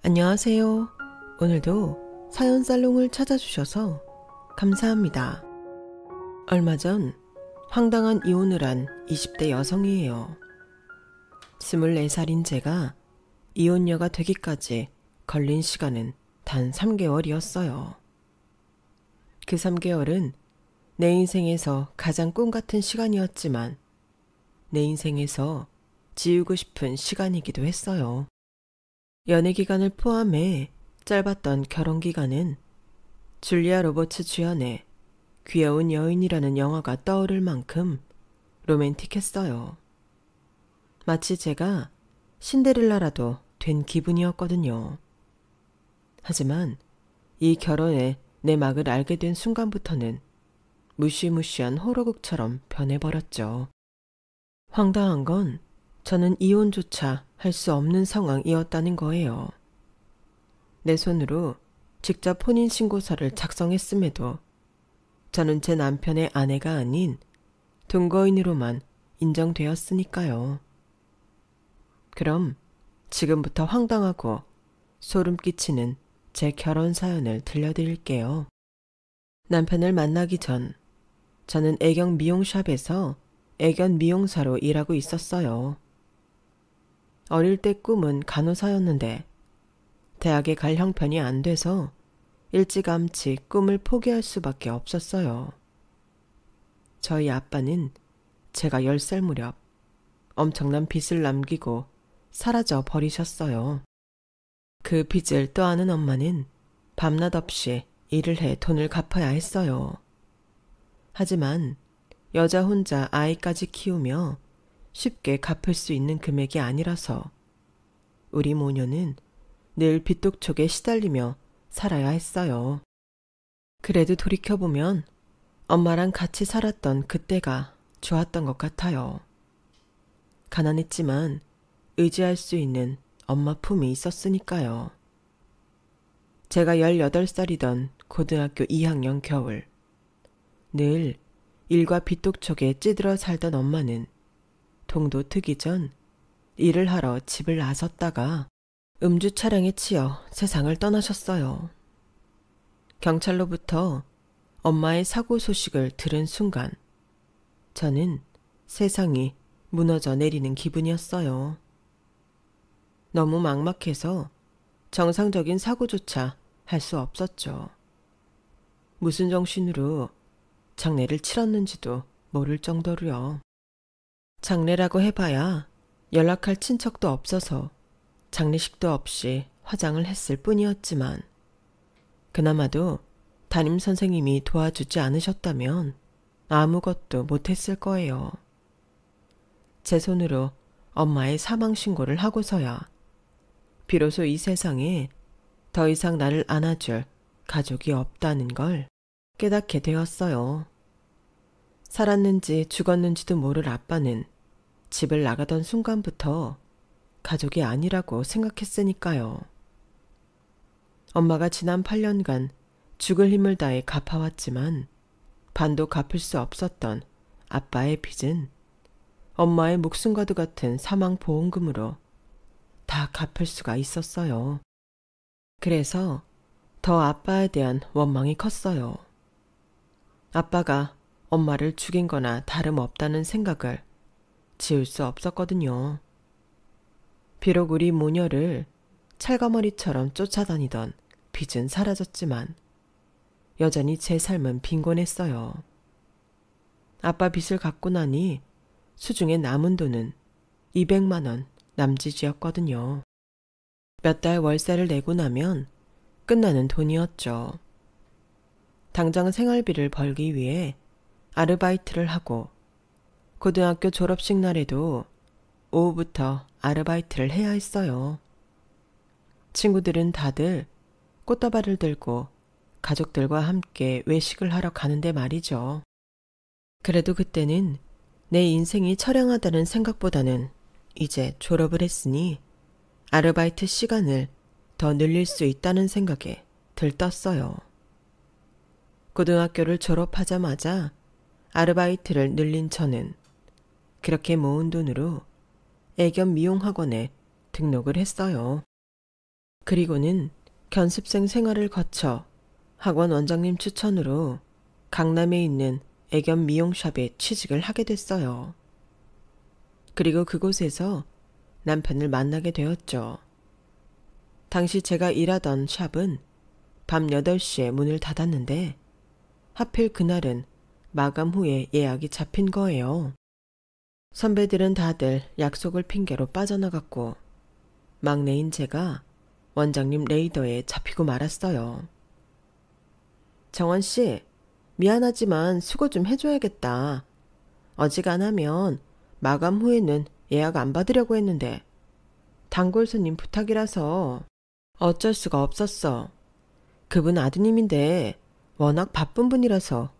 안녕하세요. 오늘도 사연 살롱을 찾아주셔서 감사합니다. 얼마 전 황당한 이혼을 한 20대 여성이에요. 24살인 제가 이혼녀가 되기까지 걸린 시간은 단 3개월이었어요. 그 3개월은 내 인생에서 가장 꿈 같은 시간이었지만 내 인생에서 지우고 싶은 시간이기도 했어요. 연애 기간을 포함해 짧았던 결혼 기간은 줄리아 로버츠 주연의 귀여운 여인이라는 영화가 떠오를 만큼 로맨틱했어요. 마치 제가 신데렐라라도 된 기분이었거든요. 하지만 이 결혼에 내 막을 알게 된 순간부터는 무시무시한 호러극처럼 변해버렸죠. 황당한 건 저는 이혼조차 할 수 없는 상황이었다는 거예요. 내 손으로 직접 혼인신고서를 작성했음에도 저는 제 남편의 아내가 아닌 동거인으로만 인정되었으니까요. 그럼 지금부터 황당하고 소름 끼치는 제 결혼 사연을 들려드릴게요. 남편을 만나기 전 저는 애견 미용샵에서 애견 미용사로 일하고 있었어요. 어릴 때 꿈은 간호사였는데 대학에 갈 형편이 안 돼서 일찌감치 꿈을 포기할 수밖에 없었어요. 저희 아빠는 제가 10살 무렵 엄청난 빚을 남기고 사라져 버리셨어요. 그 빚을 떠안은 엄마는 밤낮 없이 일을 해 돈을 갚아야 했어요. 하지만 여자 혼자 아이까지 키우며 쉽게 갚을 수 있는 금액이 아니라서 우리 모녀는 늘 빚독촉에 시달리며 살아야 했어요. 그래도 돌이켜보면 엄마랑 같이 살았던 그때가 좋았던 것 같아요. 가난했지만 의지할 수 있는 엄마 품이 있었으니까요. 제가 18살이던 고등학교 2학년 겨울, 늘 일과 빚독촉에 찌들어 살던 엄마는 동도 트기 전 일을 하러 집을 나섰다가 음주 차량에 치여 세상을 떠나셨어요. 경찰로부터 엄마의 사고 소식을 들은 순간 저는 세상이 무너져 내리는 기분이었어요. 너무 막막해서 정상적인 사고조차 할 수 없었죠. 무슨 정신으로 장례를 치렀는지도 모를 정도로요. 장례라고 해봐야 연락할 친척도 없어서 장례식도 없이 화장을 했을 뿐이었지만 그나마도 담임 선생님이 도와주지 않으셨다면 아무것도 못했을 거예요. 제 손으로 엄마의 사망 신고를 하고서야 비로소 이 세상에 더 이상 나를 안아줄 가족이 없다는 걸 깨닫게 되었어요. 살았는지 죽었는지도 모를 아빠는 집을 나가던 순간부터 가족이 아니라고 생각했으니까요. 엄마가 지난 8년간 죽을 힘을 다해 갚아왔지만 반도 갚을 수 없었던 아빠의 빚은 엄마의 목숨과도 같은 사망보험금으로 다 갚을 수가 있었어요. 그래서 더 아빠에 대한 원망이 컸어요. 아빠가 엄마를 죽인 거나 다름없다는 생각을 지울 수 없었거든요. 비록 우리 모녀를 찰가머리처럼 쫓아다니던 빚은 사라졌지만 여전히 제 삶은 빈곤했어요. 아빠 빚을 갚고 나니 수중에 남은 돈은 200만 원 남짓이었거든요. 몇 달 월세를 내고 나면 끝나는 돈이었죠. 당장 생활비를 벌기 위해 아르바이트를 하고 고등학교 졸업식 날에도 오후부터 아르바이트를 해야 했어요. 친구들은 다들 꽃다발을 들고 가족들과 함께 외식을 하러 가는데 말이죠. 그래도 그때는 내 인생이 처량하다는 생각보다는 이제 졸업을 했으니 아르바이트 시간을 더 늘릴 수 있다는 생각에 들떴어요. 고등학교를 졸업하자마자 아르바이트를 늘린 저는 그렇게 모은 돈으로 애견 미용학원에 등록을 했어요. 그리고는 견습생 생활을 거쳐 학원 원장님 추천으로 강남에 있는 애견 미용샵에 취직을 하게 됐어요. 그리고 그곳에서 남편을 만나게 되었죠. 당시 제가 일하던 샵은 밤 8시에 문을 닫았는데 하필 그날은 마감 후에 예약이 잡힌 거예요. 선배들은 다들 약속을 핑계로 빠져나갔고 막내인 제가 원장님 레이더에 잡히고 말았어요. 정원 씨, 미안하지만 수고 좀 해줘야겠다. 어지간하면 마감 후에는 예약 안 받으려고 했는데 단골 손님 부탁이라서 어쩔 수가 없었어. 그분 아드님인데 워낙 바쁜 분이라서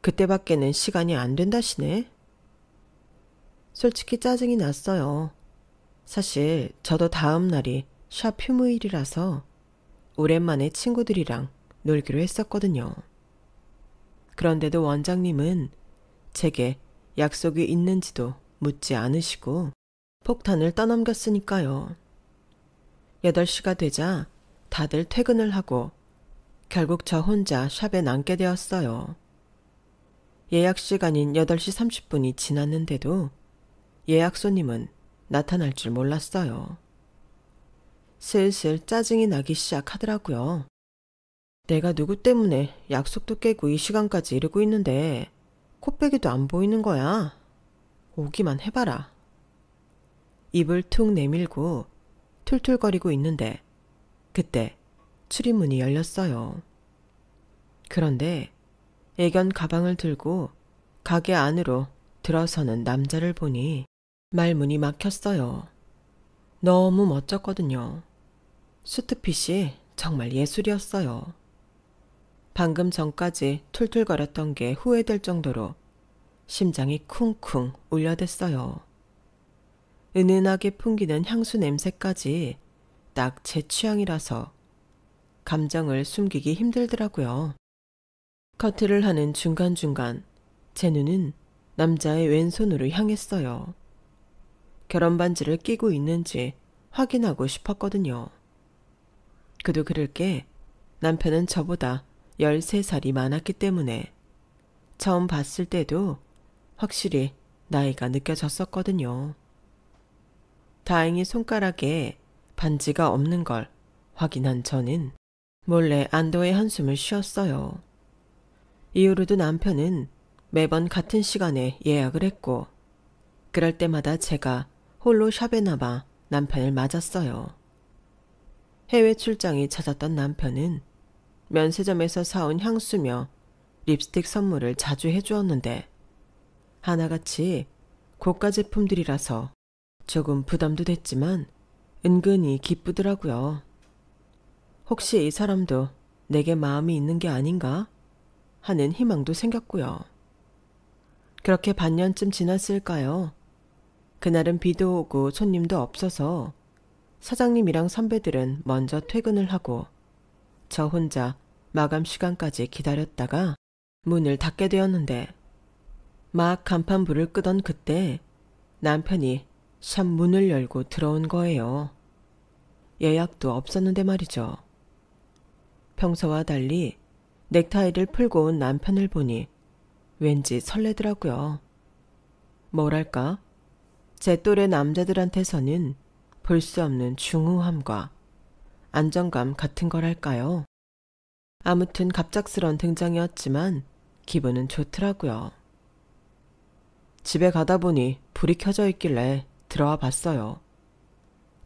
그때밖에는 시간이 안 된다시네. 솔직히 짜증이 났어요. 사실 저도 다음 날이 샵 휴무일이라서 오랜만에 친구들이랑 놀기로 했었거든요. 그런데도 원장님은 제게 약속이 있는지도 묻지 않으시고 폭탄을 떠넘겼으니까요. 8시가 되자 다들 퇴근을 하고 결국 저 혼자 샵에 남게 되었어요. 예약 시간인 8시 30분이 지났는데도 예약 손님은 나타날 줄 몰랐어요. 슬슬 짜증이 나기 시작하더라고요. 내가 누구 때문에 약속도 깨고 이 시간까지 이러고 있는데 코빼기도 안 보이는 거야. 오기만 해봐라. 입을 툭 내밀고 툴툴거리고 있는데 그때 출입문이 열렸어요. 그런데 애견 가방을 들고 가게 안으로 들어서는 남자를 보니 말문이 막혔어요. 너무 멋졌거든요. 수트핏이 정말 예술이었어요. 방금 전까지 툴툴거렸던 게 후회될 정도로 심장이 쿵쿵 울려댔어요. 은은하게 풍기는 향수 냄새까지 딱 제 취향이라서 감정을 숨기기 힘들더라고요. 커트를 하는 중간중간 제 눈은 남자의 왼손으로 향했어요. 결혼 반지를 끼고 있는지 확인하고 싶었거든요. 그도 그럴 게 남편은 저보다 13살이 많았기 때문에 처음 봤을 때도 확실히 나이가 느껴졌었거든요. 다행히 손가락에 반지가 없는 걸 확인한 저는 몰래 안도의 한숨을 쉬었어요. 이후로도 남편은 매번 같은 시간에 예약을 했고 그럴 때마다 제가 홀로 샵에 남아 남편을 맞았어요. 해외 출장이 잦았던 남편은 면세점에서 사온 향수며 립스틱 선물을 자주 해주었는데 하나같이 고가 제품들이라서 조금 부담도 됐지만 은근히 기쁘더라고요. 혹시 이 사람도 내게 마음이 있는 게 아닌가 하는 희망도 생겼고요. 그렇게 반년쯤 지났을까요? 그날은 비도 오고 손님도 없어서 사장님이랑 선배들은 먼저 퇴근을 하고 저 혼자 마감 시간까지 기다렸다가 문을 닫게 되었는데 막 간판불을 끄던 그때 남편이 샵 문을 열고 들어온 거예요. 예약도 없었는데 말이죠. 평소와 달리 넥타이를 풀고 온 남편을 보니 왠지 설레더라고요. 뭐랄까, 제 또래 남자들한테서는 볼 수 없는 중후함과 안정감 같은 거랄까요. 아무튼 갑작스런 등장이었지만 기분은 좋더라고요. 집에 가다 보니 불이 켜져 있길래 들어와 봤어요.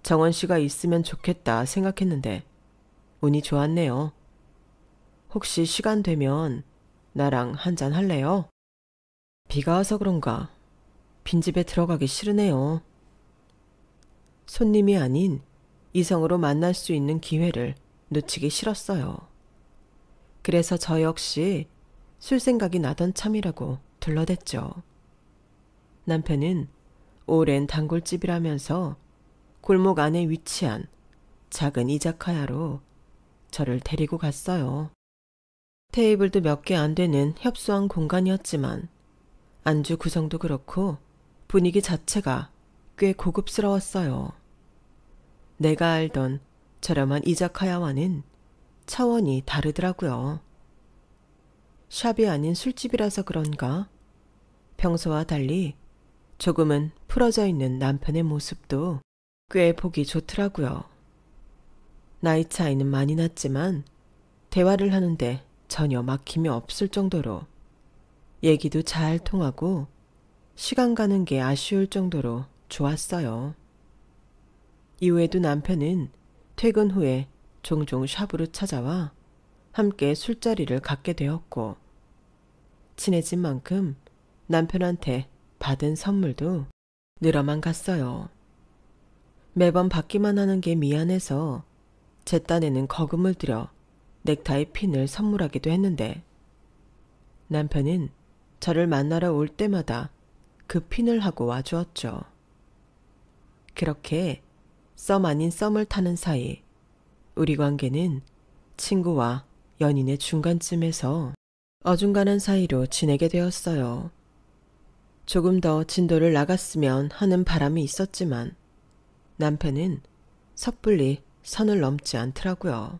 정원 씨가 있으면 좋겠다 생각했는데 운이 좋았네요. 혹시 시간 되면 나랑 한잔 할래요? 비가 와서 그런가 빈집에 들어가기 싫으네요. 손님이 아닌 이성으로 만날 수 있는 기회를 놓치기 싫었어요. 그래서 저 역시 술 생각이 나던 참이라고 둘러댔죠. 남편은 오랜 단골집이라면서 골목 안에 위치한 작은 이자카야로 저를 데리고 갔어요. 테이블도 몇 개 안 되는 협소한 공간이었지만 안주 구성도 그렇고 분위기 자체가 꽤 고급스러웠어요. 내가 알던 저렴한 이자카야와는 차원이 다르더라고요. 샵이 아닌 술집이라서 그런가 평소와 달리 조금은 풀어져 있는 남편의 모습도 꽤 보기 좋더라고요. 나이 차이는 많이 났지만 대화를 하는데 전혀 막힘이 없을 정도로 얘기도 잘 통하고 시간 가는 게 아쉬울 정도로 좋았어요. 이후에도 남편은 퇴근 후에 종종 샵으로 찾아와 함께 술자리를 갖게 되었고 친해진 만큼 남편한테 받은 선물도 늘어만 갔어요. 매번 받기만 하는 게 미안해서 제 딴에는 거금을 들여 넥타이 핀을 선물하기도 했는데 남편은 저를 만나러 올 때마다 그 핀을 하고 와주었죠. 그렇게 썸 아닌 썸을 타는 사이 우리 관계는 친구와 연인의 중간쯤에서 어중간한 사이로 지내게 되었어요. 조금 더 진도를 나갔으면 하는 바람이 있었지만 남편은 섣불리 선을 넘지 않더라고요.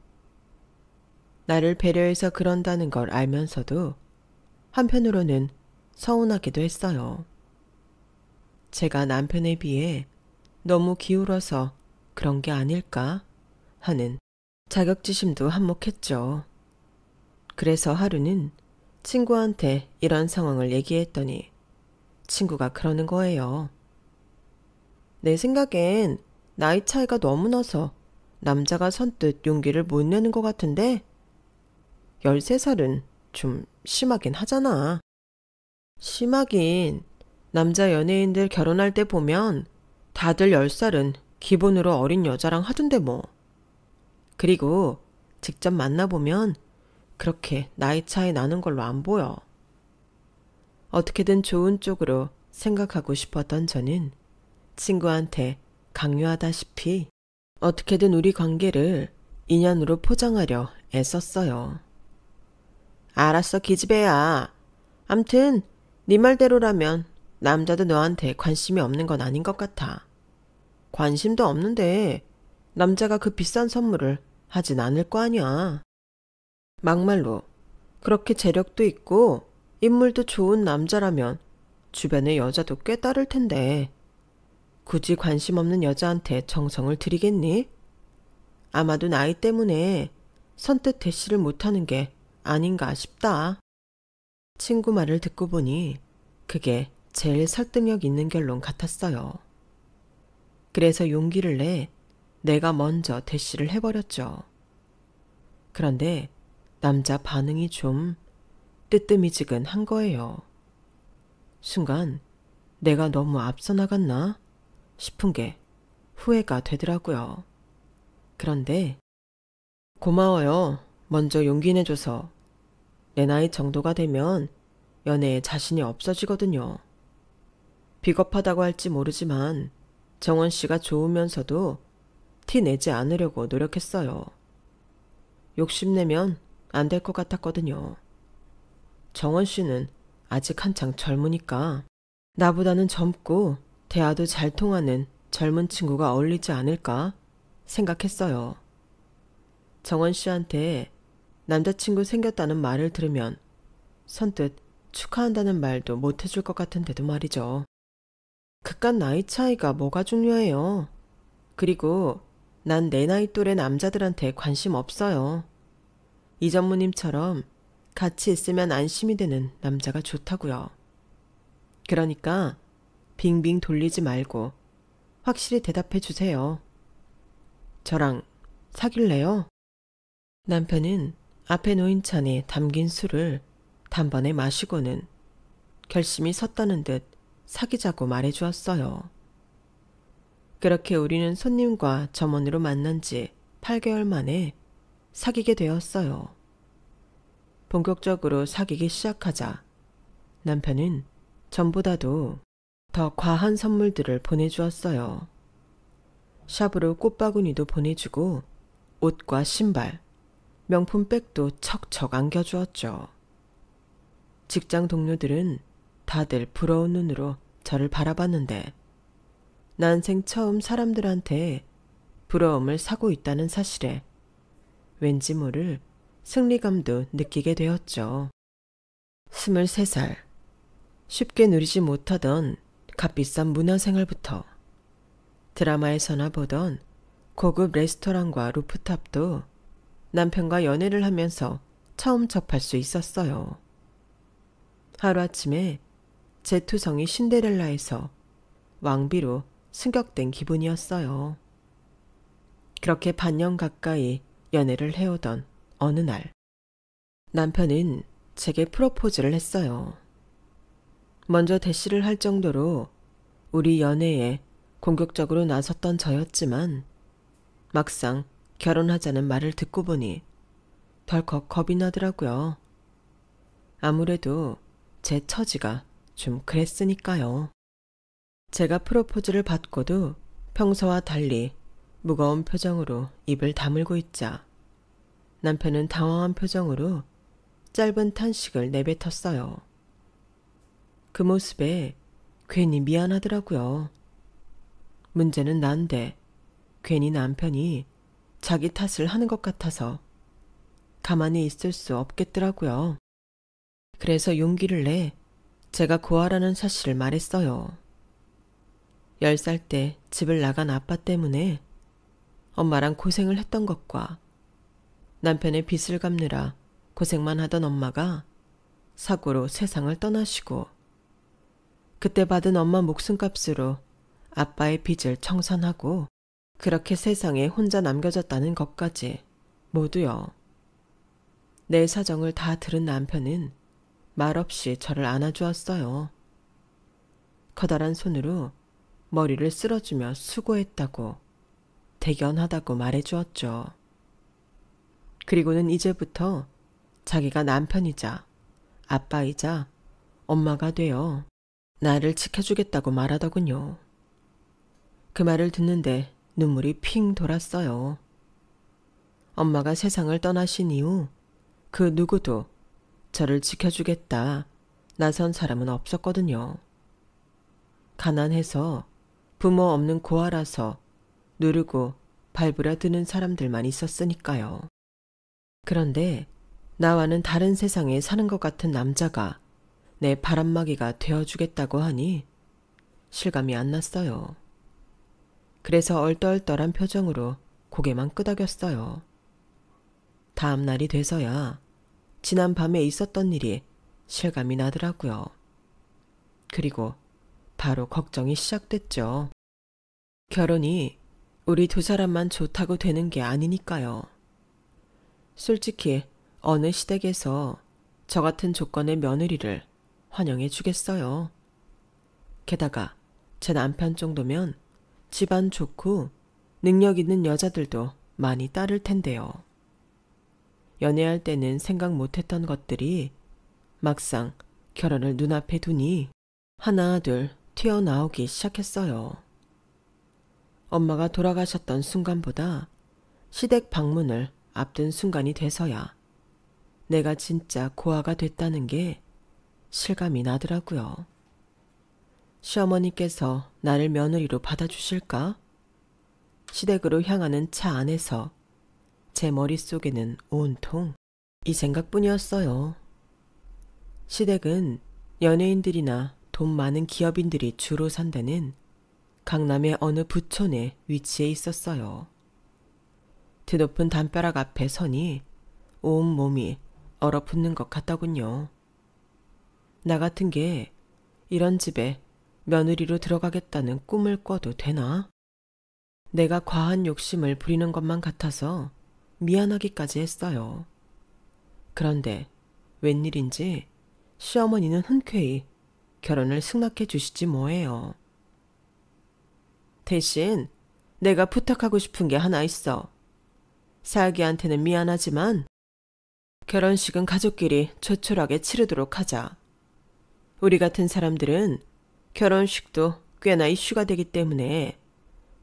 나를 배려해서 그런다는 걸 알면서도 한편으로는 서운하기도 했어요. 제가 남편에 비해 너무 기울어서 그런 게 아닐까 하는 자격지심도 한몫했죠. 그래서 하루는 친구한테 이런 상황을 얘기했더니 친구가 그러는 거예요. 내 생각엔 나이 차이가 너무 나서 남자가 선뜻 용기를 못 내는 것 같은데 13살은 좀 심하긴 하잖아. 심하긴 남자 연예인들 결혼할 때 보면 다들 10살은 기본으로 어린 여자랑 하던데 뭐. 그리고 직접 만나보면 그렇게 나이 차이 나는 걸로 안 보여. 어떻게든 좋은 쪽으로 생각하고 싶었던 저는 친구한테 강요하다시피 어떻게든 우리 관계를 인연으로 포장하려 애썼어요. 알았어 기집애야. 암튼 네 말대로라면 남자도 너한테 관심이 없는 건 아닌 것 같아. 관심도 없는데 남자가 그 비싼 선물을 하진 않을 거 아니야. 막말로 그렇게 재력도 있고 인물도 좋은 남자라면 주변에 여자도 꽤 따를 텐데 굳이 관심 없는 여자한테 정성을 들이겠니? 아마도 나이 때문에 선뜻 대시를 못하는 게 아닌가 싶다. 친구 말을 듣고 보니 그게 제일 설득력 있는 결론 같았어요. 그래서 용기를 내 내가 먼저 대시를 해버렸죠. 그런데 남자 반응이 좀 뜨뜨미지근한 거예요. 순간 내가 너무 앞서 나갔나 싶은 게 후회가 되더라고요. 그런데 고마워요. 먼저 용기 내줘서. 내 나이 정도가 되면 연애에 자신이 없어지거든요. 비겁하다고 할지 모르지만 정원 씨가 좋으면서도 티 내지 않으려고 노력했어요. 욕심내면 안 될 것 같았거든요. 정원 씨는 아직 한창 젊으니까 나보다는 젊고 대화도 잘 통하는 젊은 친구가 어울리지 않을까 생각했어요. 정원 씨한테 남자친구 생겼다는 말을 들으면 선뜻 축하한다는 말도 못 해줄 것 같은데도 말이죠. 그깟 나이 차이가 뭐가 중요해요. 그리고 난 내 나이 또래 남자들한테 관심 없어요. 이 전무님처럼 같이 있으면 안심이 되는 남자가 좋다고요. 그러니까 빙빙 돌리지 말고 확실히 대답해 주세요. 저랑 사귈래요? 남편은 앞에 놓인 잔에 담긴 술을 단번에 마시고는 결심이 섰다는 듯 사귀자고 말해주었어요. 그렇게 우리는 손님과 점원으로 만난 지 8개월 만에 사귀게 되었어요. 본격적으로 사귀기 시작하자 남편은 전보다도 더 과한 선물들을 보내주었어요. 샵으로 꽃바구니도 보내주고 옷과 신발, 명품 백도 척척 안겨주었죠. 직장 동료들은 다들 부러운 눈으로 저를 바라봤는데 난생 처음 사람들한테 부러움을 사고 있다는 사실에 왠지 모를 승리감도 느끼게 되었죠. 23살, 쉽게 누리지 못하던 값비싼 문화생활부터 드라마에서나 보던 고급 레스토랑과 루프탑도 남편과 연애를 하면서 처음 접할 수 있었어요. 하루아침에 제 투성이 신데렐라에서 왕비로 승격된 기분이었어요. 그렇게 반년 가까이 연애를 해오던 어느 날, 남편은 제게 프로포즈를 했어요. 먼저 대시를 할 정도로 우리 연애에 공격적으로 나섰던 저였지만 막상 결혼하자는 말을 듣고 보니 덜컥 겁이 나더라고요. 아무래도 제 처지가 좀 그랬으니까요. 제가 프로포즈를 받고도 평소와 달리 무거운 표정으로 입을 다물고 있자 남편은 당황한 표정으로 짧은 탄식을 내뱉었어요. 그 모습에 괜히 미안하더라고요. 문제는 난데 괜히 남편이 자기 탓을 하는 것 같아서 가만히 있을 수 없겠더라고요. 그래서 용기를 내 제가 고아라는 사실을 말했어요. 10살 때 집을 나간 아빠 때문에 엄마랑 고생을 했던 것과 남편의 빚을 갚느라 고생만 하던 엄마가 사고로 세상을 떠나시고 그때 받은 엄마 목숨값으로 아빠의 빚을 청산하고 그렇게 세상에 혼자 남겨졌다는 것까지 모두요. 내 사정을 다 들은 남편은 말없이 저를 안아주었어요. 커다란 손으로 머리를 쓸어주며 수고했다고, 대견하다고 말해주었죠. 그리고는 이제부터 자기가 남편이자 아빠이자 엄마가 되어 나를 지켜주겠다고 말하더군요. 그 말을 듣는데 눈물이 핑 돌았어요. 엄마가 세상을 떠나신 이후 그 누구도 저를 지켜주겠다 나선 사람은 없었거든요. 가난해서 부모 없는 고아라서 누르고 밟으려 드는 사람들만 있었으니까요. 그런데 나와는 다른 세상에 사는 것 같은 남자가 내 바람막이가 되어주겠다고 하니 실감이 안 났어요. 그래서 얼떨떨한 표정으로 고개만 끄덕였어요. 다음 날이 돼서야 지난 밤에 있었던 일이 실감이 나더라고요. 그리고 바로 걱정이 시작됐죠. 결혼이 우리 두 사람만 좋다고 되는 게 아니니까요. 솔직히 어느 시댁에서 저 같은 조건의 며느리를 환영해 주겠어요. 게다가 제 남편 정도면 집안 좋고 능력 있는 여자들도 많이 따를 텐데요. 연애할 때는 생각 못했던 것들이 막상 결혼을 눈앞에 두니 하나 둘 튀어나오기 시작했어요. 엄마가 돌아가셨던 순간보다 시댁 방문을 앞둔 순간이 돼서야 내가 진짜 고아가 됐다는 게 실감이 나더라고요. 시어머니께서 나를 며느리로 받아주실까? 시댁으로 향하는 차 안에서 제 머릿속에는 온통 이 생각뿐이었어요. 시댁은 연예인들이나 돈 많은 기업인들이 주로 산다는 강남의 어느 부촌에 위치해 있었어요. 드높은 담벼락 앞에 서니 온 몸이 얼어붙는 것 같더군요. 나 같은 게 이런 집에 며느리로 들어가겠다는 꿈을 꿔도 되나? 내가 과한 욕심을 부리는 것만 같아서 미안하기까지 했어요. 그런데 웬일인지 시어머니는 흔쾌히 결혼을 승낙해 주시지 뭐예요. 대신 내가 부탁하고 싶은 게 하나 있어. 사아기한테는 미안하지만 결혼식은 가족끼리 조촐하게 치르도록 하자. 우리 같은 사람들은 결혼식도 꽤나 이슈가 되기 때문에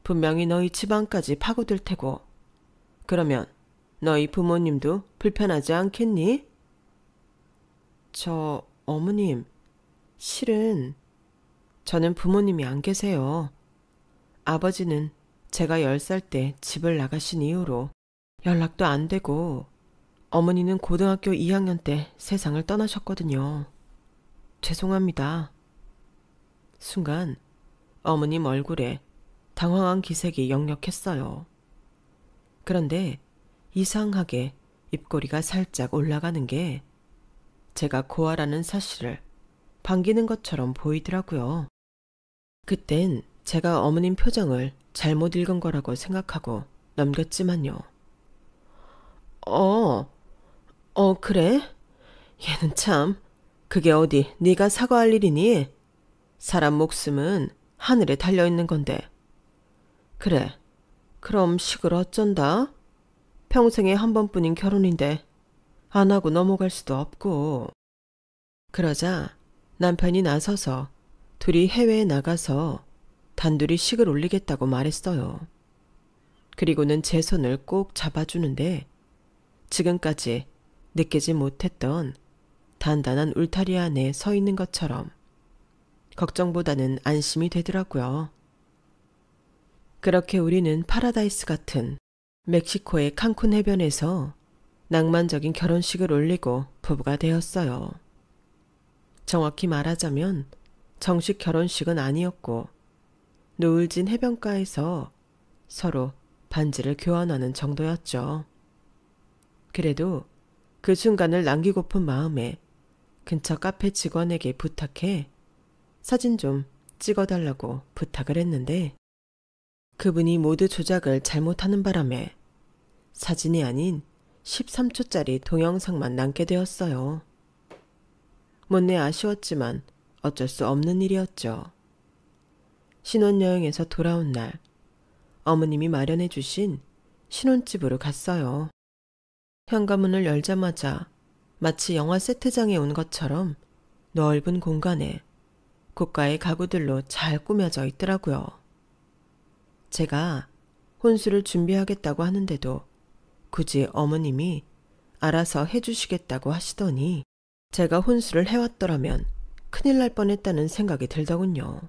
분명히 너희 집안까지 파고들 테고 그러면 너희 부모님도 불편하지 않겠니? 어머님, 실은 저는 부모님이 안 계세요. 아버지는 제가 10살 때 집을 나가신 이후로 연락도 안 되고 어머니는 고등학교 2학년 때 세상을 떠나셨거든요. 죄송합니다. 순간 어머님 얼굴에 당황한 기색이 역력했어요. 그런데 이상하게 입꼬리가 살짝 올라가는 게 제가 고아라는 사실을 반기는 것처럼 보이더라고요. 그땐 제가 어머님 표정을 잘못 읽은 거라고 생각하고 넘겼지만요. 그래? 얘는 참, 그게 어디 네가 사과할 일이니? 사람 목숨은 하늘에 달려있는 건데. 그래, 그럼 식을 어쩐다? 평생에 한 번뿐인 결혼인데 안 하고 넘어갈 수도 없고. 그러자 남편이 나서서 둘이 해외에 나가서 단둘이 식을 올리겠다고 말했어요. 그리고는 제 손을 꼭 잡아주는데 지금까지 느끼지 못했던 단단한 울타리 안에 서 있는 것처럼 걱정보다는 안심이 되더라고요. 그렇게 우리는 파라다이스 같은 멕시코의 칸쿤 해변에서 낭만적인 결혼식을 올리고 부부가 되었어요. 정확히 말하자면 정식 결혼식은 아니었고 노을진 해변가에서 서로 반지를 교환하는 정도였죠. 그래도 그 순간을 남기고픈 마음에 근처 카페 직원에게 부탁해 사진 좀 찍어달라고 부탁을 했는데 그분이 모두 조작을 잘못하는 바람에 사진이 아닌 13초짜리 동영상만 남게 되었어요. 못내 아쉬웠지만 어쩔 수 없는 일이었죠. 신혼여행에서 돌아온 날 어머님이 마련해 주신 신혼집으로 갔어요. 현관문을 열자마자 마치 영화 세트장에 온 것처럼 넓은 공간에 고가의 가구들로 잘 꾸며져 있더라고요. 제가 혼수를 준비하겠다고 하는데도 굳이 어머님이 알아서 해주시겠다고 하시더니 제가 혼수를 해왔더라면 큰일 날 뻔했다는 생각이 들더군요.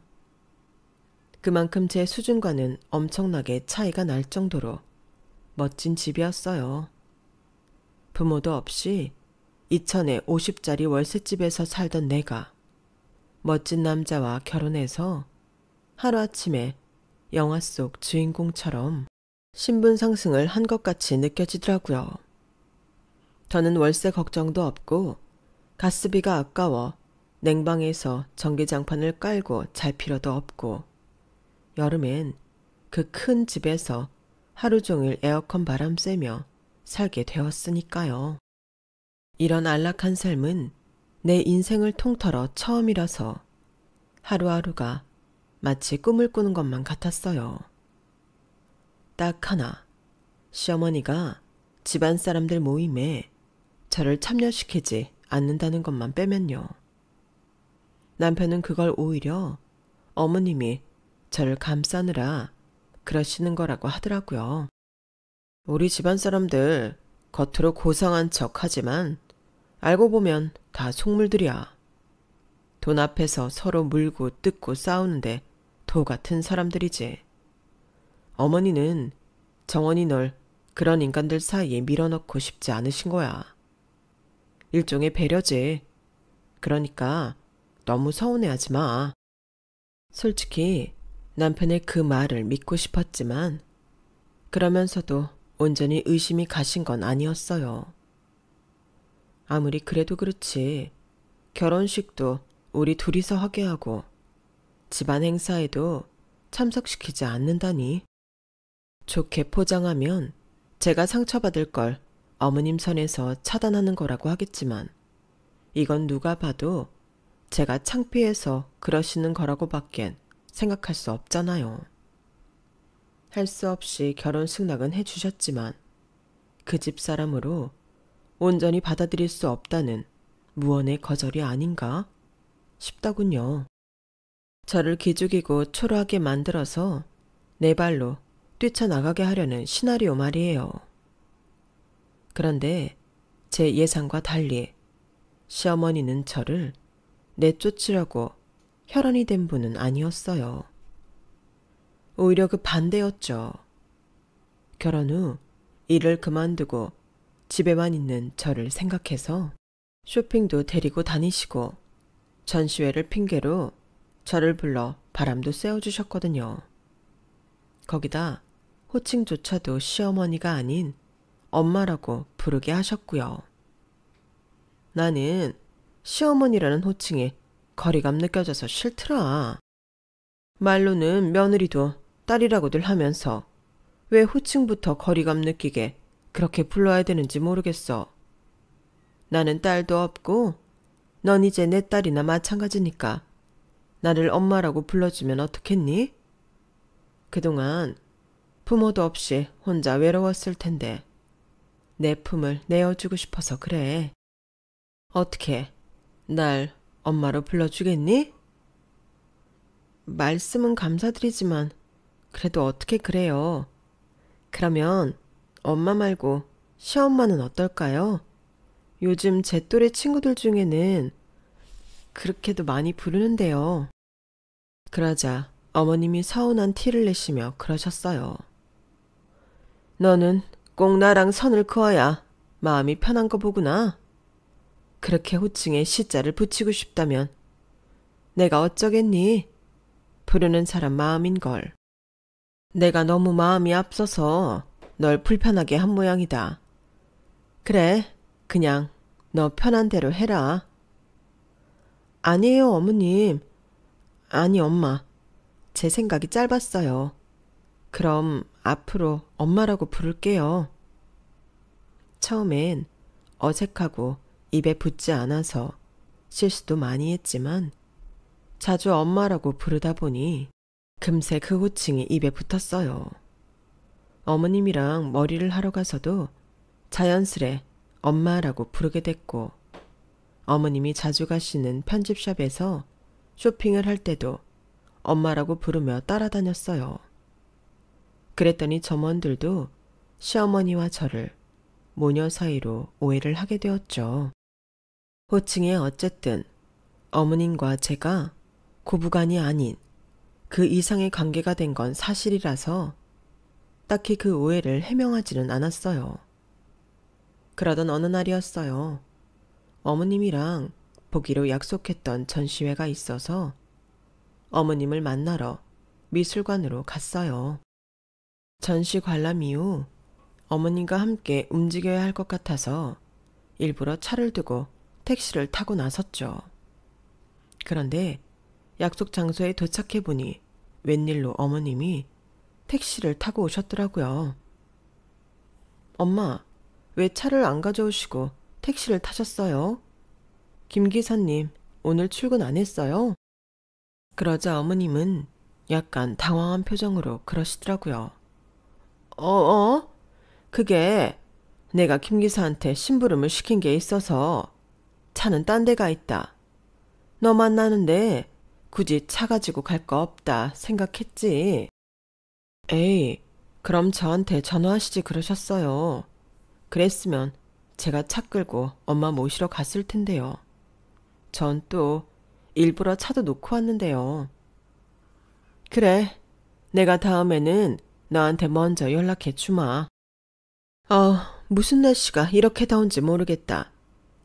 그만큼 제 수준과는 엄청나게 차이가 날 정도로 멋진 집이었어요. 부모도 없이 2천에 50짜리 월세집에서 살던 내가 멋진 남자와 결혼해서 하루아침에 영화 속 주인공처럼 신분 상승을 한 것 같이 느껴지더라고요. 저는 월세 걱정도 없고 가스비가 아까워 냉방에서 전기장판을 깔고 잘 필요도 없고 여름엔 그 큰 집에서 하루 종일 에어컨 바람 쐬며 살게 되었으니까요. 이런 안락한 삶은 내 인생을 통틀어 처음이라서 하루하루가 마치 꿈을 꾸는 것만 같았어요. 딱 하나, 시어머니가 집안 사람들 모임에 저를 참여시키지 않는다는 것만 빼면요. 남편은 그걸 오히려 어머님이 저를 감싸느라 그러시는 거라고 하더라고요. 우리 집안 사람들 겉으로 고상한 척 하지만 알고 보면 다 속물들이야. 돈 앞에서 서로 물고 뜯고 싸우는데 도 같은 사람들이지. 어머니는 정원이 널 그런 인간들 사이에 밀어넣고 싶지 않으신 거야. 일종의 배려지. 그러니까 너무 서운해하지 마. 솔직히 남편의 그 말을 믿고 싶었지만 그러면서도 온전히 의심이 가신 건 아니었어요. 아무리 그래도 그렇지 결혼식도 우리 둘이서 하게 하고 집안 행사에도 참석시키지 않는다니. 좋게 포장하면 제가 상처받을 걸 어머님 선에서 차단하는 거라고 하겠지만 이건 누가 봐도 제가 창피해서 그러시는 거라고 밖엔 생각할 수 없잖아요. 할 수 없이 결혼 승낙은 해주셨지만 그 집 사람으로 온전히 받아들일 수 없다는 무언의 거절이 아닌가 싶더군요. 저를 기죽이고 초라하게 만들어서 내 발로 뛰쳐나가게 하려는 시나리오 말이에요. 그런데 제 예상과 달리 시어머니는 저를 내쫓으려고 혈안이 된 분은 아니었어요. 오히려 그 반대였죠. 결혼 후 일을 그만두고 집에만 있는 저를 생각해서 쇼핑도 데리고 다니시고 전시회를 핑계로 저를 불러 바람도 쐬어주셨거든요. 거기다 호칭조차도 시어머니가 아닌 엄마라고 부르게 하셨고요. 나는 시어머니라는 호칭이 거리감 느껴져서 싫더라. 말로는 며느리도 딸이라고들 하면서 왜 호칭부터 거리감 느끼게 그렇게 불러야 되는지 모르겠어. 나는 딸도 없고 넌 이제 내 딸이나 마찬가지니까 나를 엄마라고 불러주면 어떻겠니? 그동안 부모도 없이 혼자 외로웠을 텐데 내 품을 내어주고 싶어서 그래. 어떻게 날 엄마로 불러주겠니? 말씀은 감사드리지만 그래도 어떻게 그래요. 그러면 엄마 말고 시엄마는 어떨까요? 요즘 제 또래 친구들 중에는 그렇게도 많이 부르는데요. 그러자 어머님이 서운한 티를 내시며 그러셨어요. 너는 꼭 나랑 선을 그어야 마음이 편한 거 보구나. 그렇게 호칭에 시자를 붙이고 싶다면 내가 어쩌겠니? 부르는 사람 마음인걸. 내가 너무 마음이 앞서서 널 불편하게 한 모양이다. 그래, 그냥 너 편한 대로 해라. 아니에요, 어머님. 아니, 엄마. 제 생각이 짧았어요. 그럼 앞으로 엄마라고 부를게요. 처음엔 어색하고 입에 붙지 않아서 실수도 많이 했지만 자주 엄마라고 부르다 보니 금세 그 호칭이 입에 붙었어요. 어머님이랑 머리를 하러 가서도 자연스레 엄마라고 부르게 됐고 어머님이 자주 가시는 편집샵에서 쇼핑을 할 때도 엄마라고 부르며 따라다녔어요. 그랬더니 점원들도 시어머니와 저를 모녀 사이로 오해를 하게 되었죠. 호칭에 어쨌든 어머님과 제가 고부간이 아닌 그 이상의 관계가 된 건 사실이라서 딱히 그 오해를 해명하지는 않았어요. 그러던 어느 날이었어요. 어머님이랑 보기로 약속했던 전시회가 있어서 어머님을 만나러 미술관으로 갔어요. 전시 관람 이후 어머님과 함께 움직여야 할 것 같아서 일부러 차를 두고 택시를 타고 나섰죠. 그런데 약속 장소에 도착해 보니 웬일로 어머님이 택시를 타고 오셨더라고요. 엄마, 왜 차를 안 가져오시고 택시를 타셨어요? 김 기사님, 오늘 출근 안 했어요? 그러자 어머님은 약간 당황한 표정으로 그러시더라고요. 그게 내가 김 기사한테 심부름을 시킨 게 있어서 차는 딴 데 가 있다. 너 만나는데 굳이 차 가지고 갈 거 없다 생각했지. 에이, 그럼 저한테 전화하시지 그러셨어요. 그랬으면 제가 차 끌고 엄마 모시러 갔을 텐데요. 전 또 일부러 차도 놓고 왔는데요. 그래, 내가 다음에는 너한테 먼저 연락해 주마. 무슨 날씨가 이렇게 더운지 모르겠다.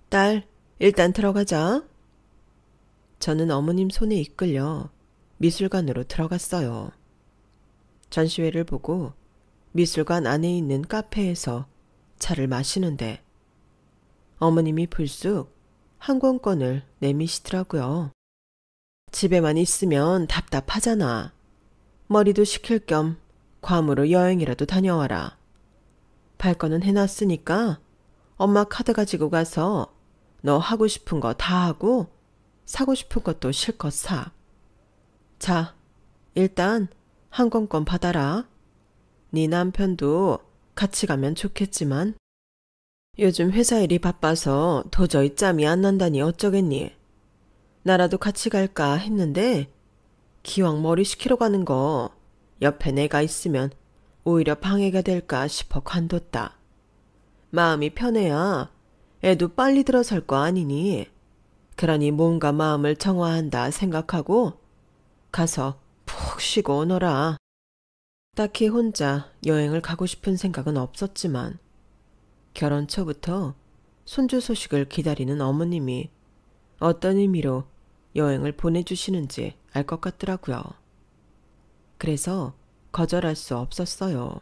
딸, 일단 들어가자. 저는 어머님 손에 이끌려 미술관으로 들어갔어요. 전시회를 보고 미술관 안에 있는 카페에서 차를 마시는데 어머님이 불쑥 항공권을 내미시더라고요. 집에만 있으면 답답하잖아. 머리도 식힐 겸 괌으로 여행이라도 다녀와라. 발권은 해놨으니까 엄마 카드 가지고 가서 너 하고 싶은 거 다 하고 사고 싶은 것도 실컷 사. 자, 일단 항공권 받아라. 네 남편도 같이 가면 좋겠지만 요즘 회사 일이 바빠서 도저히 짬이 안 난다니 어쩌겠니. 나라도 같이 갈까 했는데 기왕 머리 식히러 가는 거 옆에 내가 있으면 오히려 방해가 될까 싶어 관뒀다. 마음이 편해야 애도 빨리 들어설 거 아니니. 그러니 몸과 마음을 정화한다 생각하고 가서 푹 쉬고 오너라. 딱히 혼자 여행을 가고 싶은 생각은 없었지만 결혼 초부터 손주 소식을 기다리는 어머님이 어떤 의미로 여행을 보내주시는지 알 것 같더라고요. 그래서 거절할 수 없었어요.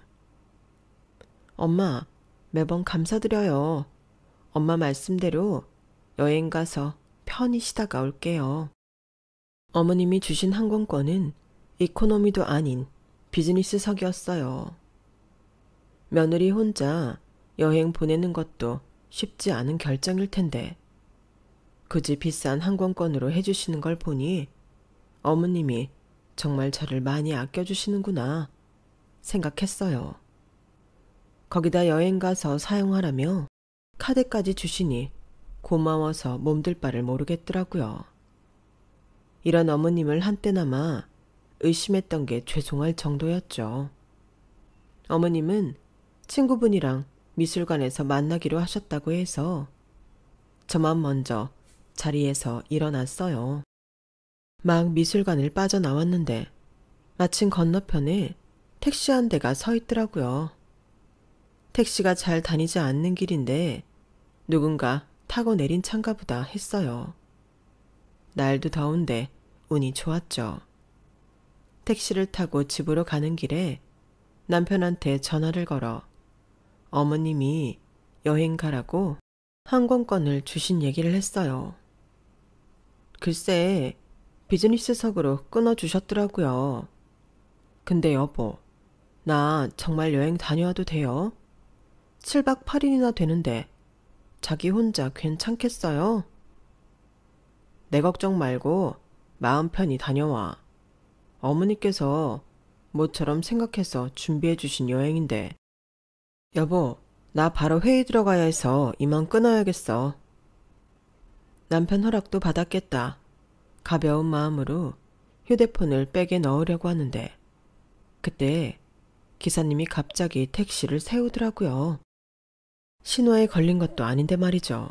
엄마, 매번 감사드려요. 엄마 말씀대로 여행 가서 편히 쉬다가 올게요. 어머님이 주신 항공권은 이코노미도 아닌 비즈니스석이었어요. 며느리 혼자 여행 보내는 것도 쉽지 않은 결정일 텐데 굳이 비싼 항공권으로 해주시는 걸 보니 어머님이 정말 저를 많이 아껴주시는구나 생각했어요. 거기다 여행 가서 사용하라며 카드까지 주시니 고마워서 몸둘 바를 모르겠더라고요. 이런 어머님을 한때나마 의심했던 게 죄송할 정도였죠. 어머님은 친구분이랑 미술관에서 만나기로 하셨다고 해서 저만 먼저 자리에서 일어났어요. 막 미술관을 빠져나왔는데 마침 건너편에 택시 한 대가 서 있더라고요. 택시가 잘 다니지 않는 길인데 누군가 타고 내린 차인가 보다 했어요. 날도 더운데 운이 좋았죠. 택시를 타고 집으로 가는 길에 남편한테 전화를 걸어 어머님이 여행 가라고 항공권을 주신 얘기를 했어요. 글쎄, 비즈니스석으로 끊어주셨더라고요. 근데 여보, 나 정말 여행 다녀와도 돼요? 7박 8일이나 되는데 자기 혼자 괜찮겠어요? 내 걱정 말고 마음 편히 다녀와. 어머니께서 모처럼 생각해서 준비해 주신 여행인데. 여보, 나 바로 회의 들어가야 해서 이만 끊어야겠어. 남편 허락도 받았겠다. 가벼운 마음으로 휴대폰을 백에 넣으려고 하는데 그때 기사님이 갑자기 택시를 세우더라고요. 신호에 걸린 것도 아닌데 말이죠.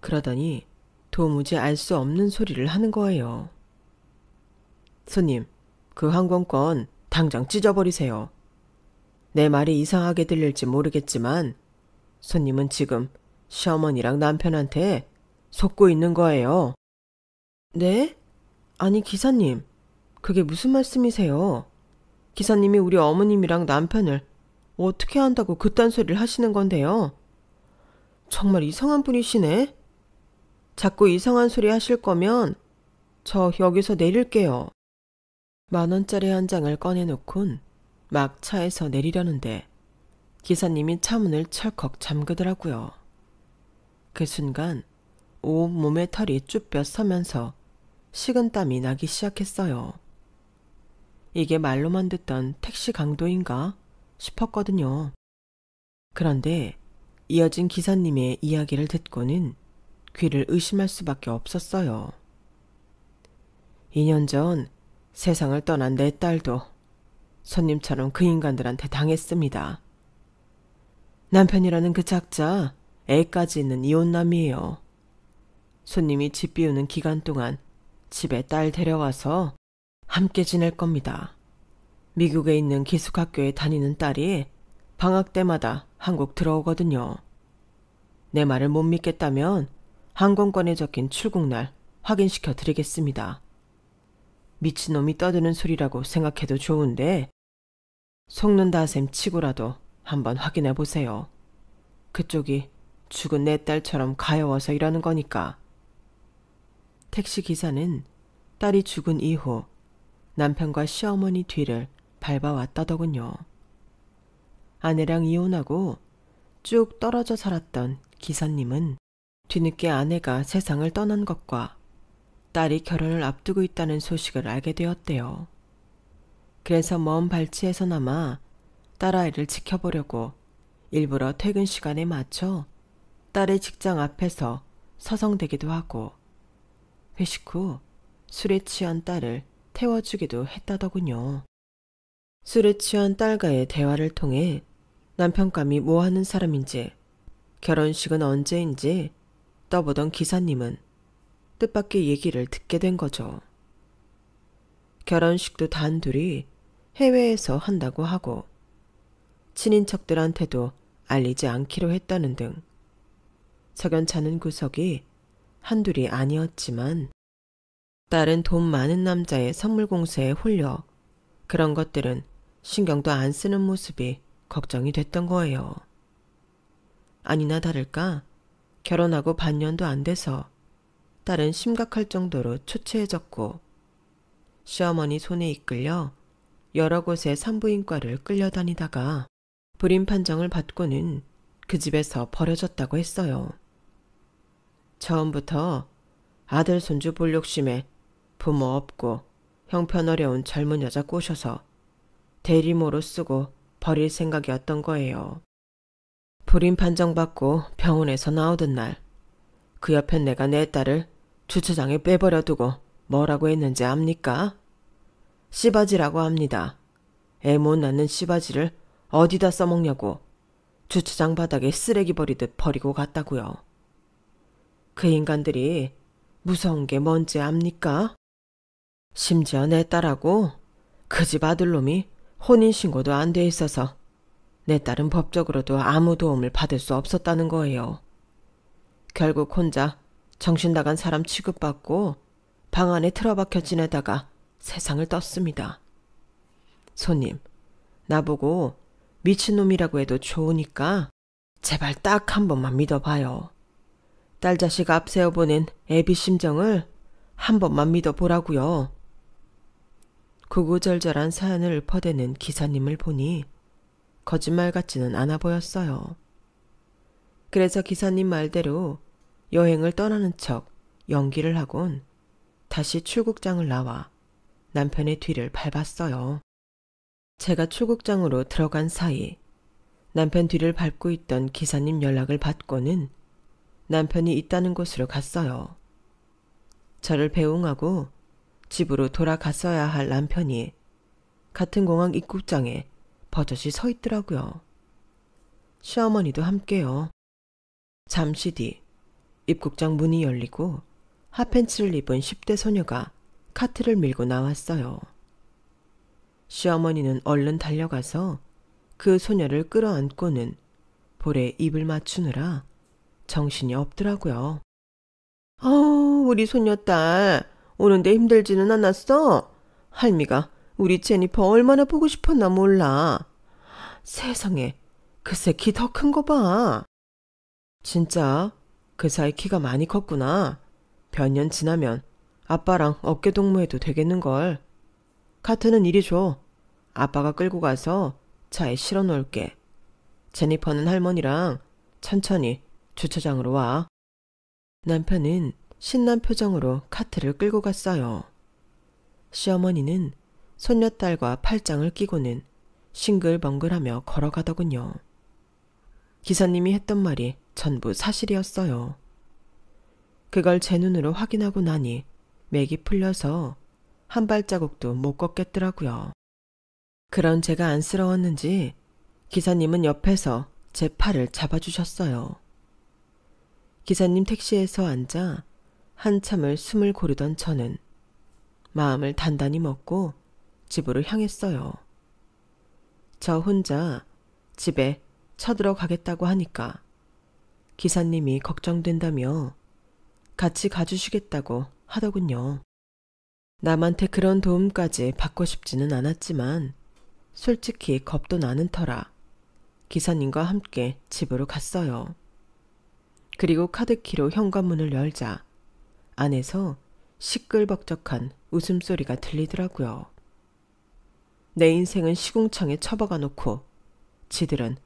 그러더니 도무지 알 수 없는 소리를 하는 거예요. 손님, 그 항공권 당장 찢어버리세요. 내 말이 이상하게 들릴지 모르겠지만 손님은 지금 시어머니랑 남편한테 속고 있는 거예요. 네? 아니 기사님, 그게 무슨 말씀이세요? 기사님이 우리 어머님이랑 남편을 어떻게 한다고 그딴 소리를 하시는 건데요? 정말 이상한 분이시네? 자꾸 이상한 소리 하실 거면 저 여기서 내릴게요. 10,000원짜리 한 장을 꺼내놓곤 막 차에서 내리려는데 기사님이 차문을 철컥 잠그더라고요. 그 순간 온 몸에 털이 쭈뼛 서면서 식은땀이 나기 시작했어요. 이게 말로만 듣던 택시 강도인가 싶었거든요. 그런데 이어진 기사님의 이야기를 듣고는 귀를 의심할 수밖에 없었어요. 2년 전 세상을 떠난 내 딸도 손님처럼 그 인간들한테 당했습니다. 남편이라는 그 작자 애까지 있는 이혼남이에요. 손님이 집 비우는 기간 동안 집에 딸 데려와서 함께 지낼 겁니다. 미국에 있는 기숙학교에 다니는 딸이 방학 때마다 한국 들어오거든요. 내 말을 못 믿겠다면 항공권에 적힌 출국날 확인시켜 드리겠습니다. 미친놈이 떠드는 소리라고 생각해도 좋은데 속는다 셈 치고라도 한번 확인해 보세요. 그쪽이 죽은 내 딸처럼 가여워서 이러는 거니까. 택시 기사는 딸이 죽은 이후 남편과 시어머니 뒤를 밟아왔다더군요. 아내랑 이혼하고 쭉 떨어져 살았던 기사님은 뒤늦게 아내가 세상을 떠난 것과 딸이 결혼을 앞두고 있다는 소식을 알게 되었대요. 그래서 먼 발치에서나마 딸아이를 지켜보려고 일부러 퇴근 시간에 맞춰 딸의 직장 앞에서 서성대기도 하고 회식 후 술에 취한 딸을 태워주기도 했다더군요. 술에 취한 딸과의 대화를 통해 남편감이 뭐하는 사람인지 결혼식은 언제인지 떠보던 기사님은 뜻밖의 얘기를 듣게 된 거죠. 결혼식도 단둘이 해외에서 한다고 하고 친인척들한테도 알리지 않기로 했다는 등 석연찮은 구석이 한둘이 아니었지만 딸은 돈 많은 남자의 선물 공세에 홀려 그런 것들은 신경도 안 쓰는 모습이 걱정이 됐던 거예요. 아니나 다를까 결혼하고 반년도 안 돼서 딸은 심각할 정도로 초췌해졌고 시어머니 손에 이끌려 여러 곳의 산부인과를 끌려다니다가 불임 판정을 받고는 그 집에서 버려졌다고 했어요. 처음부터 아들 손주 볼 욕심에 부모 없고 형편어려운 젊은 여자 꼬셔서 대리모로 쓰고 버릴 생각이었던 거예요. 불임 판정받고 병원에서 나오던 날 그 옆에 내가 내 딸을 주차장에 빼버려 두고 뭐라고 했는지 압니까? 씨바지라고 합니다. 애 못 낳는 씨바지를 어디다 써먹냐고 주차장 바닥에 쓰레기 버리듯 버리고 갔다고요. 그 인간들이 무서운 게 뭔지 압니까? 심지어 내 딸하고 그 집 아들놈이 혼인신고도 안 돼 있어서 내 딸은 법적으로도 아무 도움을 받을 수 없었다는 거예요. 결국 혼자 정신 나간 사람 취급받고 방 안에 틀어박혀 지내다가 세상을 떴습니다. 손님, 나보고 미친놈이라고 해도 좋으니까 제발 딱 한 번만 믿어봐요. 딸 자식 앞세워 보낸 애비 심정을 한 번만 믿어보라고요. 구구절절한 사연을 읊어대는 기사님을 보니 거짓말 같지는 않아 보였어요. 그래서 기사님 말대로 여행을 떠나는 척 연기를 하곤 다시 출국장을 나와 남편의 뒤를 밟았어요. 제가 출국장으로 들어간 사이 남편 뒤를 밟고 있던 기사님 연락을 받고는 남편이 있다는 곳으로 갔어요. 저를 배웅하고 집으로 돌아갔어야 할 남편이 같은 공항 입국장에 버젓이 서 있더라고요. 시어머니도 함께요. 잠시 뒤 입국장 문이 열리고 핫팬츠를 입은 10대 소녀가 카트를 밀고 나왔어요. 시어머니는 얼른 달려가서 그 소녀를 끌어안고는 볼에 입을 맞추느라 정신이 없더라고요. 우리 소녀딸 오는데 힘들지는 않았어? 할미가 우리 제니퍼 얼마나 보고 싶었나 몰라. 세상에, 글쎄 키 더 큰 거 봐. 진짜 그 사이 키가 많이 컸구나. 몇 년 지나면 아빠랑 어깨 동무해도 되겠는걸. 카트는 이리 줘. 아빠가 끌고 가서 차에 실어 놓을게. 제니퍼는 할머니랑 천천히 주차장으로 와. 남편은 신난 표정으로 카트를 끌고 갔어요. 시어머니는 손녀딸과 팔짱을 끼고는 싱글벙글하며 걸어가더군요. 기사님이 했던 말이 전부 사실이었어요. 그걸 제 눈으로 확인하고 나니 맥이 풀려서 한 발자국도 못 걷겠더라고요. 그런 제가 안쓰러웠는지 기사님은 옆에서 제 팔을 잡아주셨어요. 기사님 택시에서 앉아 한참을 숨을 고르던 저는 마음을 단단히 먹고 집으로 향했어요. 저 혼자 집에 쳐들어가겠다고 하니까 기사님이 걱정된다며 같이 가주시겠다고 하더군요. 남한테 그런 도움까지 받고 싶지는 않았지만 솔직히 겁도 나는 터라 기사님과 함께 집으로 갔어요. 그리고 카드키로 현관문을 열자 안에서 시끌벅적한 웃음소리가 들리더라고요. 내 인생은 시궁창에 처박아 놓고 지들은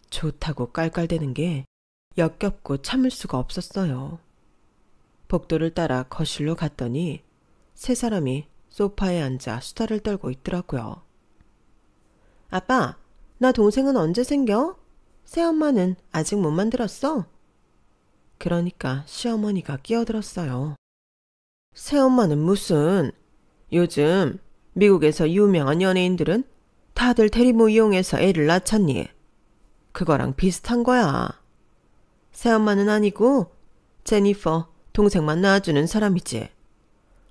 좋다고 깔깔대는 게 역겹고 참을 수가 없었어요. 복도를 따라 거실로 갔더니 세 사람이 소파에 앉아 수다를 떨고 있더라고요. 아빠, 나 동생은 언제 생겨? 새엄마는 아직 못 만들었어? 그러니까 시어머니가 끼어들었어요. 새엄마는 무슨, 요즘 미국에서 유명한 연예인들은 다들 대리모 이용해서 애를 낳잖니. 그거랑 비슷한 거야. 새엄마는 아니고 제니퍼 동생만 낳아주는 사람이지.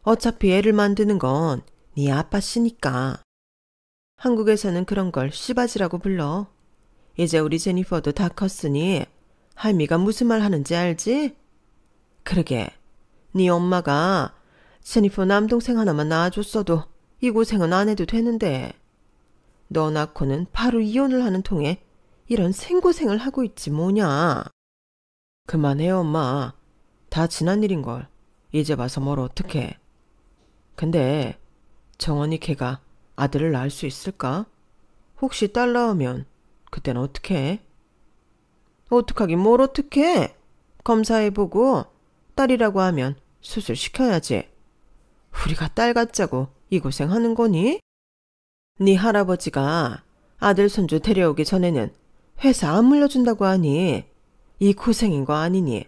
어차피 애를 만드는 건 네 아빠 씨니까. 한국에서는 그런 걸 씨바지라고 불러. 이제 우리 제니퍼도 다 컸으니 할미가 무슨 말 하는지 알지? 그러게, 네 엄마가 제니퍼 남동생 하나만 낳아줬어도 이 고생은 안 해도 되는데 너 낳고는 바로 이혼을 하는 통에 이런 생고생을 하고 있지 뭐냐. 그만해요 엄마. 다 지난 일인걸. 이제 봐서 뭘 어떡해. 근데 정원이 걔가 아들을 낳을 수 있을까? 혹시 딸 낳으면 그땐 어떡해? 어떡하긴 뭘 어떡해. 검사해보고 딸이라고 하면 수술시켜야지. 우리가 딸 갖자고 이 고생하는 거니? 네 할아버지가 아들 손주 데려오기 전에는 회사 안 물려준다고 하니 이 고생인 거 아니니?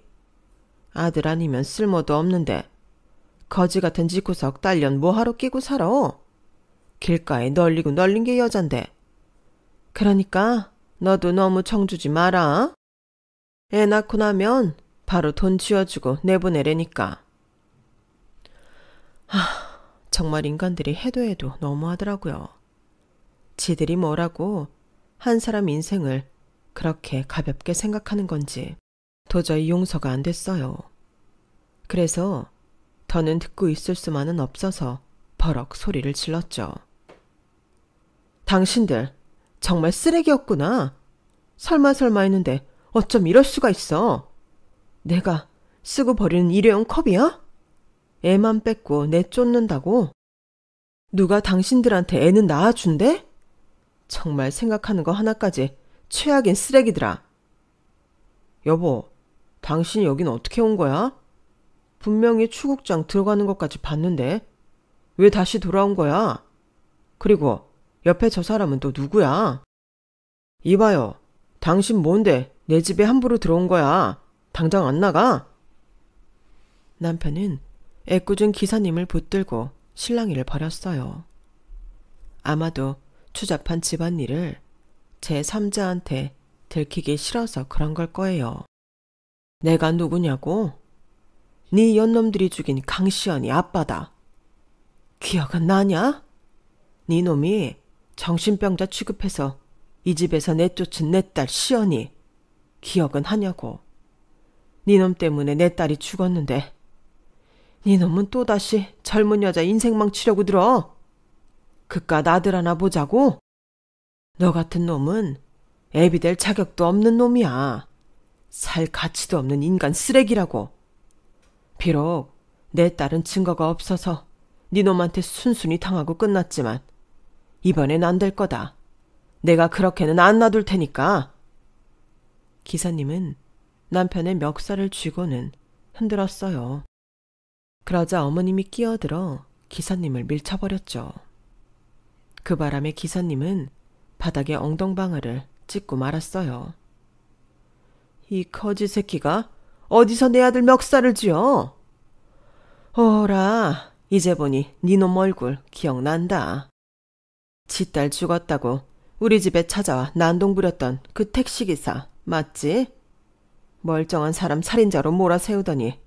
아들 아니면 쓸모도 없는데 거지 같은 집구석 딸년 뭐하러 끼고 살아? 길가에 널리고 널린 게 여잔데. 그러니까 너도 너무 정주지 마라. 애 낳고 나면 바로 돈 쥐어주고 내보내래니까. 정말 인간들이 해도 해도 너무하더라고요. 지들이 뭐라고 한 사람 인생을 그렇게 가볍게 생각하는 건지 도저히 용서가 안 됐어요. 그래서 더는 듣고 있을 수만은 없어서 버럭 소리를 질렀죠. 당신들 정말 쓰레기였구나. 설마 했는데 어쩜 이럴 수가 있어. 내가 쓰고 버리는 일회용 컵이야? 애만 뺏고 내 쫓는다고? 누가 당신들한테 애는 낳아준대? 정말 생각하는 거 하나까지 최악인 쓰레기들아. 여보, 당신이 여긴 어떻게 온 거야? 분명히 추국장 들어가는 것까지 봤는데 왜 다시 돌아온 거야? 그리고 옆에 저 사람은 또 누구야? 이봐요, 당신 뭔데 내 집에 함부로 들어온 거야? 당장 안 나가? 남편은 애꿎은 기사님을 붙들고 실랑이를 벌였어요. 아마도 추잡한 집안일을 제 3자한테 들키기 싫어서 그런 걸 거예요. 내가 누구냐고? 네 연놈들이 죽인 강시연이 아빠다. 기억은 나냐? 네 놈이 정신병자 취급해서 이 집에서 내쫓은 내 딸 시연이 기억은 하냐고. 네 놈 때문에 내 딸이 죽었는데 네 놈은 또다시 젊은 여자 인생 망치려고 들어. 그깟 아들 하나 보자고? 너 같은 놈은 애비 될 자격도 없는 놈이야. 살 가치도 없는 인간 쓰레기라고. 비록 내 딸은 증거가 없어서 네 놈한테 순순히 당하고 끝났지만 이번엔 안 될 거다. 내가 그렇게는 안 놔둘 테니까. 기사님은 남편의 멱살을 쥐고는 흔들었어요. 그러자 어머님이 끼어들어 기사님을 밀쳐버렸죠. 그 바람에 기사님은 바닥에 엉덩방아를 찍고 말았어요. 이 거지 새끼가 어디서 내 아들 멱살을 쥐어? 어라, 이제 보니 니놈 얼굴 기억난다. 지 딸 죽었다고 우리 집에 찾아와 난동 부렸던 그 택시기사 맞지? 멀쩡한 사람 살인자로 몰아세우더니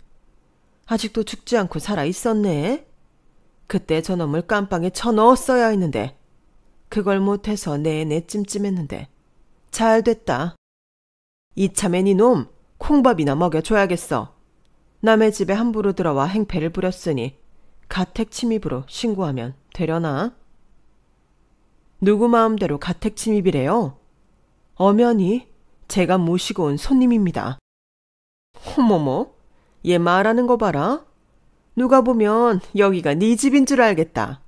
아직도 죽지 않고 살아있었네. 그때 저놈을 깜빵에 쳐넣었어야 했는데 그걸 못해서 내내 찜찜했는데 잘 됐다. 이참에 니놈 콩밥이나 먹여줘야겠어. 남의 집에 함부로 들어와 행패를 부렸으니 가택 침입으로 신고하면 되려나? 누구 마음대로 가택 침입이래요? 엄연히 제가 모시고 온 손님입니다. 어머머, 얘 말하는 거 봐라. 누가 보면 여기가 네 집인 줄 알겠다.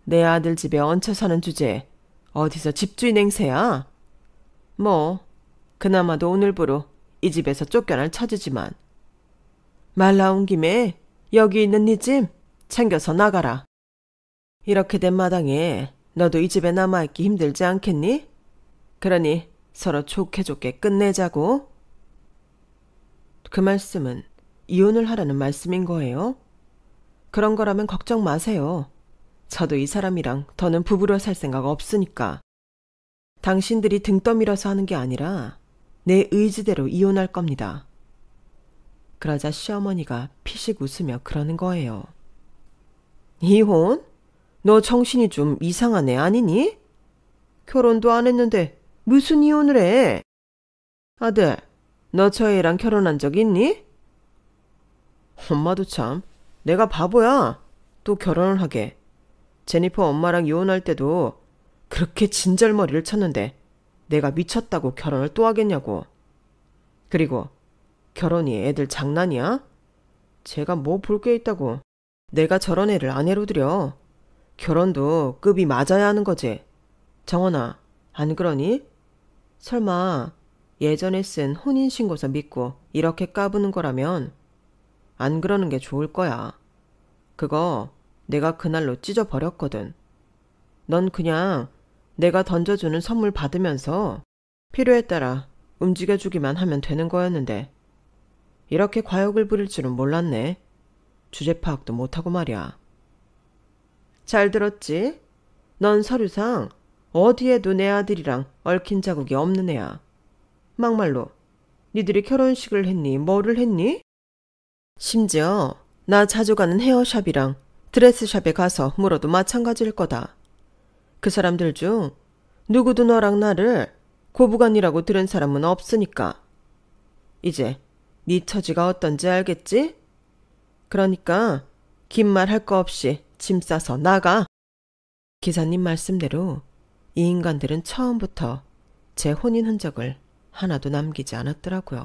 내 아들 집에 얹혀 사는 주제에 어디서 집주인 행세야? 뭐 그나마도 오늘부로 이 집에서 쫓겨날 처지지만 말 나온 김에 여기 있는 네 집 챙겨서 나가라. 이렇게 된 마당에 너도 이 집에 남아있기 힘들지 않겠니? 그러니 서로 좋게 좋게 끝내자고. 그 말씀은 이혼을 하라는 말씀인 거예요? 그런 거라면 걱정 마세요. 저도 이 사람이랑 더는 부부로 살 생각 없으니까. 당신들이 등 떠밀어서 하는 게 아니라 내 의지대로 이혼할 겁니다. 그러자 시어머니가 피식 웃으며 그러는 거예요. 이혼? 너 정신이 좀 이상한 애 아니니? 결혼도 안 했는데 무슨 이혼을 해? 아들, 너 저 애랑 결혼한 적 있니? 엄마도 참, 내가 바보야. 또 결혼을 하게. 제니퍼 엄마랑 이혼할 때도 그렇게 진절머리를 쳤는데 내가 미쳤다고 결혼을 또 하겠냐고. 그리고 결혼이 애들 장난이야? 제가 뭐 볼 게 있다고. 내가 저런 애를 아내로 들여. 결혼도 급이 맞아야 하는 거지. 정원아, 안 그러니? 설마 예전에 쓴 혼인신고서 믿고 이렇게 까부는 거라면 안 그러는 게 좋을 거야. 그거 내가 그날로 찢어버렸거든. 넌 그냥 내가 던져주는 선물 받으면서 필요에 따라 움직여주기만 하면 되는 거였는데 이렇게 과욕을 부릴 줄은 몰랐네. 주제 파악도 못하고 말이야. 잘 들었지? 넌 서류상 어디에도 내 아들이랑 얽힌 자국이 없는 애야. 막말로 니들이 결혼식을 했니? 뭐를 했니? 심지어 나 자주 가는 헤어샵이랑 드레스샵에 가서 물어도 마찬가지일 거다. 그 사람들 중 누구도 너랑 나를 고부간이라고 들은 사람은 없으니까. 이제 네 처지가 어떤지 알겠지? 그러니까 긴 말 할 거 없이 짐 싸서 나가. 기사님 말씀대로 이 인간들은 처음부터 제 혼인 흔적을 하나도 남기지 않았더라고요.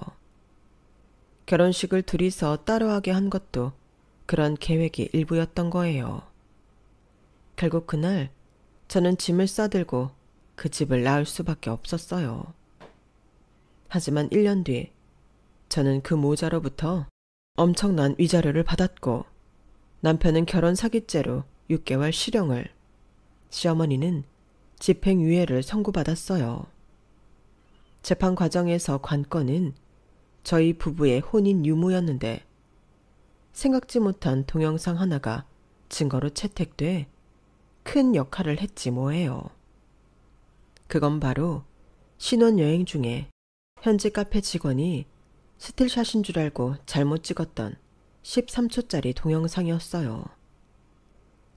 결혼식을 둘이서 따로 하게 한 것도 그런 계획의 일부였던 거예요. 결국 그날 저는 짐을 싸들고 그 집을 나을 수밖에 없었어요. 하지만 1년 뒤 저는 그 모자로부터 엄청난 위자료를 받았고 남편은 결혼 사기죄로 6개월 실형을, 시어머니는 집행유예를 선고받았어요. 재판 과정에서 관건은 저희 부부의 혼인 유무였는데 생각지 못한 동영상 하나가 증거로 채택돼 큰 역할을 했지 뭐예요. 그건 바로 신혼여행 중에 현지 카페 직원이 스틸샷인 줄 알고 잘못 찍었던 13초짜리 동영상이었어요.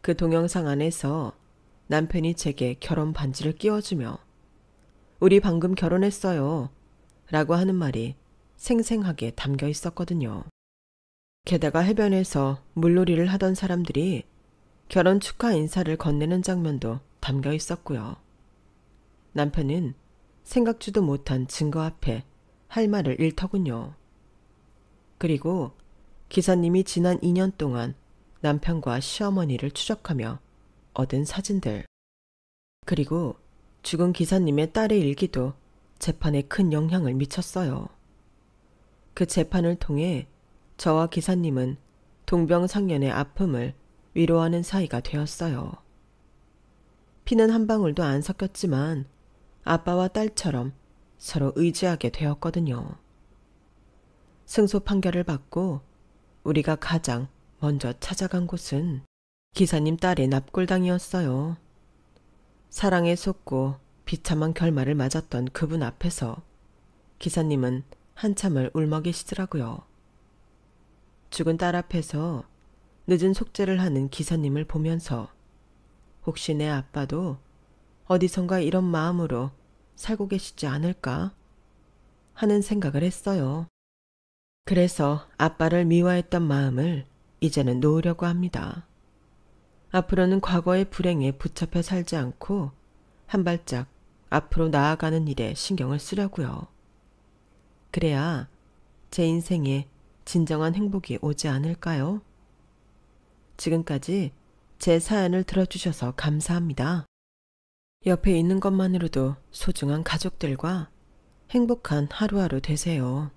그 동영상 안에서 남편이 제게 결혼 반지를 끼워주며 우리 방금 결혼했어요 라고 하는 말이 생생하게 담겨 있었거든요. 게다가 해변에서 물놀이를 하던 사람들이 결혼 축하 인사를 건네는 장면도 담겨 있었고요. 남편은 생각지도 못한 증거 앞에 할 말을 잃더군요. 그리고 기사님이 지난 2년 동안 남편과 시어머니를 추적하며 얻은 사진들, 그리고 죽은 기사님의 딸의 일기도 재판에 큰 영향을 미쳤어요. 그 재판을 통해 저와 기사님은 동병상련의 아픔을 위로하는 사이가 되었어요. 피는 한 방울도 안 섞였지만 아빠와 딸처럼 서로 의지하게 되었거든요. 승소 판결을 받고 우리가 가장 먼저 찾아간 곳은 기사님 딸의 납골당이었어요. 사랑에 속고 비참한 결말을 맞았던 그분 앞에서 기사님은 한참을 울먹이시더라고요. 죽은 딸 앞에서 늦은 속죄를 하는 기사님을 보면서 혹시 내 아빠도 어디선가 이런 마음으로 살고 계시지 않을까 하는 생각을 했어요. 그래서 아빠를 미워했던 마음을 이제는 놓으려고 합니다. 앞으로는 과거의 불행에 붙잡혀 살지 않고 한 발짝 앞으로 나아가는 일에 신경을 쓰려고요. 그래야 제 인생에 진정한 행복이 오지 않을까요? 지금까지 제 사연을 들어주셔서 감사합니다. 옆에 있는 것만으로도 소중한 가족들과 행복한 하루하루 되세요.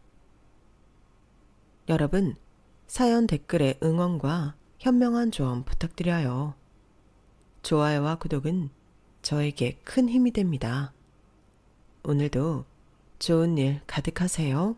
여러분, 사연 댓글에 응원과 현명한 조언 부탁드려요. 좋아요와 구독은 저에게 큰 힘이 됩니다. 오늘도 좋은 일 가득하세요.